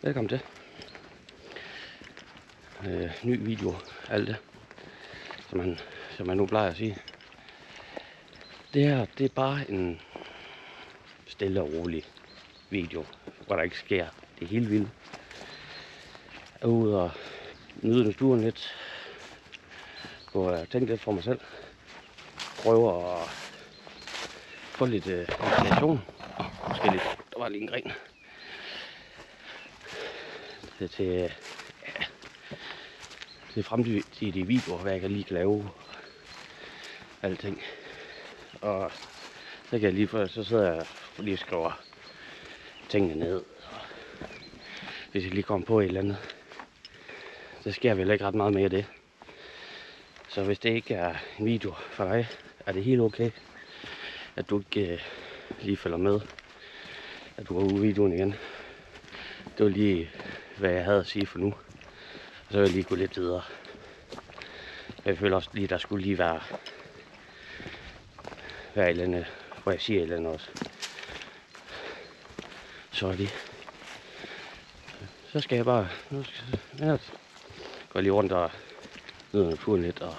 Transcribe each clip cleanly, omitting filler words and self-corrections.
Velkommen til. Ny video, alt det, som man nu plejer at sige. Det her, det er bare en stille og rolig video, hvor der ikke sker det helt vildt. Jeg er ude og nyde naturen lidt, og tænke lidt for mig selv. Prøve at få lidt inspiration. Måske lidt, der var lige en gren. Til fremtidige videoer, hvad jeg kan lige lave. Alting. Og så kan jeg lige for, så sidder jeg lige og skriver tingene ned. Og hvis jeg lige kommer på et eller andet, så sker vel ikke ret meget mere af det. Så hvis det ikke er en video for dig, er det helt okay, at du ikke lige følger med, at du går ud i videoen igen. Det var lige, hvad jeg havde at sige for nu. Og så vil jeg lige gå lidt videre. Jeg føler også lige, der skulle lige være et eller andet, hvor jeg siger et eller andet også. Sorry. Så skal jeg bare, gå lige rundt og nyde naturen lidt og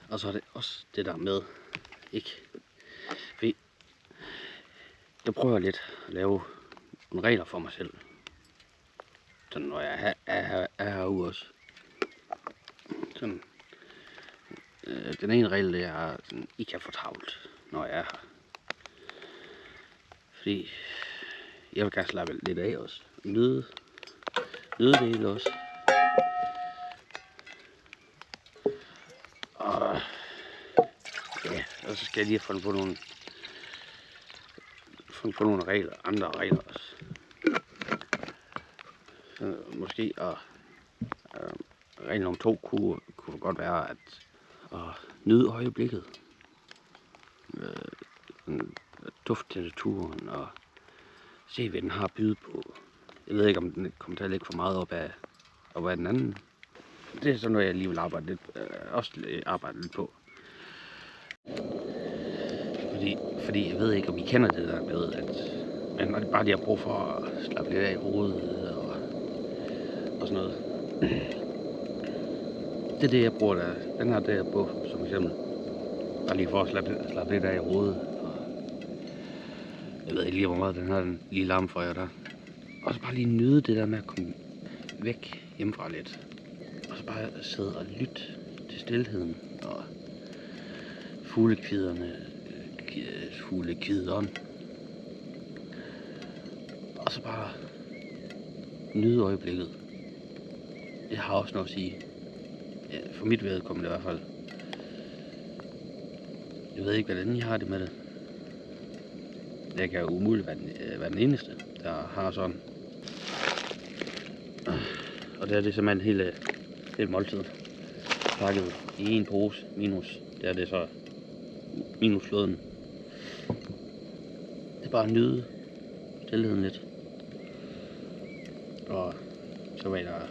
og så er det også det der med, ikke? Fordi jeg prøver lidt at lave nogle regler for mig selv. Så når jeg er herude også. Sådan, den ene regel det er, at I ikke er for travlt, når jeg er her. Fordi jeg vil gerne slappe lidt af også. Nyde det hele også. Og ja, og så skal jeg lige have fundet på nogle regler, andre regler også. Så måske regel nummer 2 kunne godt være at nyde øjeblikket. Duft til naturen og se hvad den har at byde på. Jeg ved ikke om den kommer til at lægge for meget op af den anden. Det er sådan noget jeg lige vil arbejde lidt på. Fordi jeg ved ikke om I kender det der med at man bare lige har brug for at slappe lidt af i hovedet og sådan noget. Det er det jeg bruger der. Den her der på som eksempel. Bare lige for at slappe lidt af i hovedet. Og jeg ved ikke lige hvor meget den her lige larm for jer der. Og så bare lige nyde det der med at komme væk hjemmefra lidt. Og så bare sidde og lytte til stilheden og fuglekvideren. Og så bare nyde øjeblikket. Det har også noget at sige. Ja, for mit vedkommende i hvert fald. Jeg ved ikke hvordan I har det med det. Jeg kan jo umuligt være den eneste, der har sådan. Og det er det simpelthen helt måltid. Pakket i en pose minus. Det er det så minus flåden. Det er bare at nyde stillheden lidt. Og så vil jeg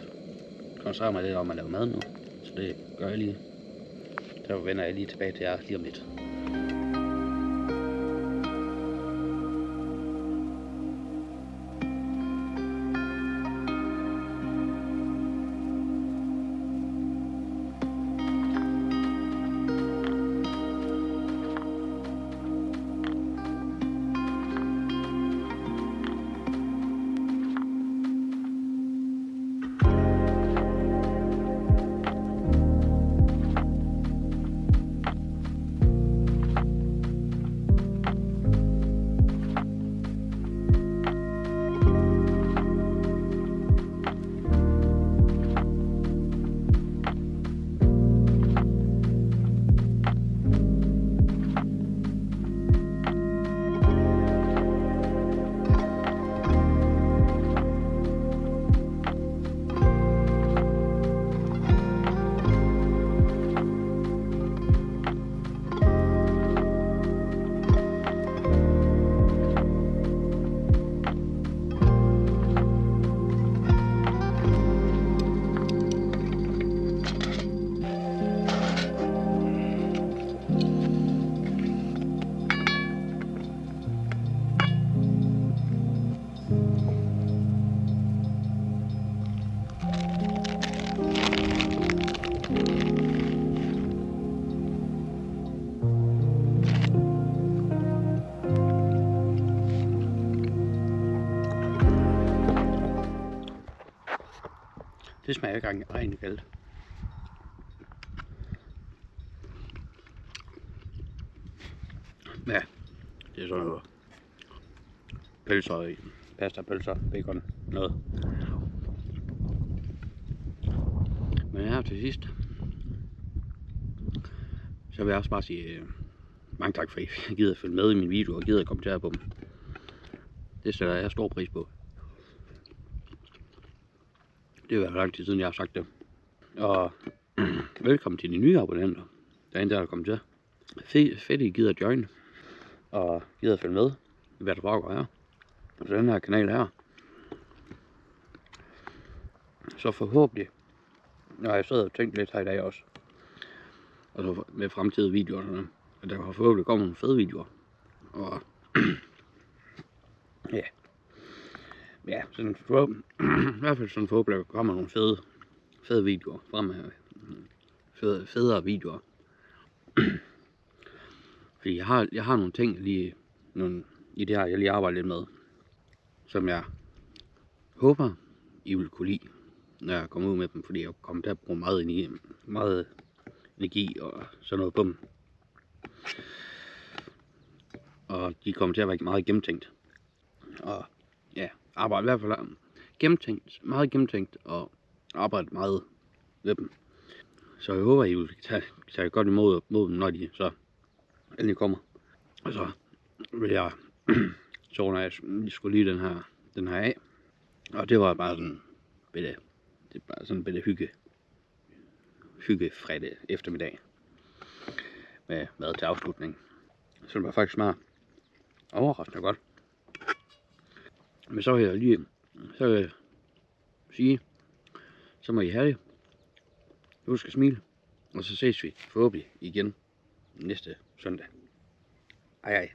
koncentrere mig lidt om at lave mad nu. Så det gør jeg lige. Så vender jeg lige tilbage til jer lige om lidt. Det smager ikke rent galt. Ja, det er sådan noget pølser i. Pasta, pølser, bacon, noget. Men her til sidst, så vil jeg også bare sige mange tak for, at I gider at følge med i min video og gider at kommentere på dem. Det sætter jeg stor pris på. Det er lang tid siden, jeg har sagt det. Og velkommen til de nye abonnenter. Der er en, der er kommet til. Fedt, I gider at join. Og gider at følge med i, hvad der foregår her. Og så den her kanal her. Så forhåbentlig, når jeg sidder og tænkt lidt her i dag også. Og så med fremtidige videoer. At der forhåbentlig kommer nogle fede videoer. Og ja. Ja, sådan i hvert fald sådan forhåbentlig, at der kommer nogle fede videoer frem her. Federe videoer. Fordi jeg har nogle ting lige i det her, jeg lige arbejder lidt med, som jeg håber, I vil kunne lide, når jeg kommer ud med dem, fordi jeg kommer til at bruge meget energi og sådan noget på dem. Og de kommer til at være meget gennemtænkt. Og ja, arbejde i hvert fald meget gennemtænkt og arbejde meget ved dem. Så jeg håber, I vil tage godt imod dem, når de så endelig kommer. Og så vil jeg, så når jeg skulle lige den her af. Og det var bare sådan en bitte hygge fredag eftermiddag med mad til afslutning. Så det var faktisk meget overraskende godt. Men så vil jeg sige, så må I have det. Husk at smile, og så ses vi forhåbentlig igen næste søndag. Hej hej.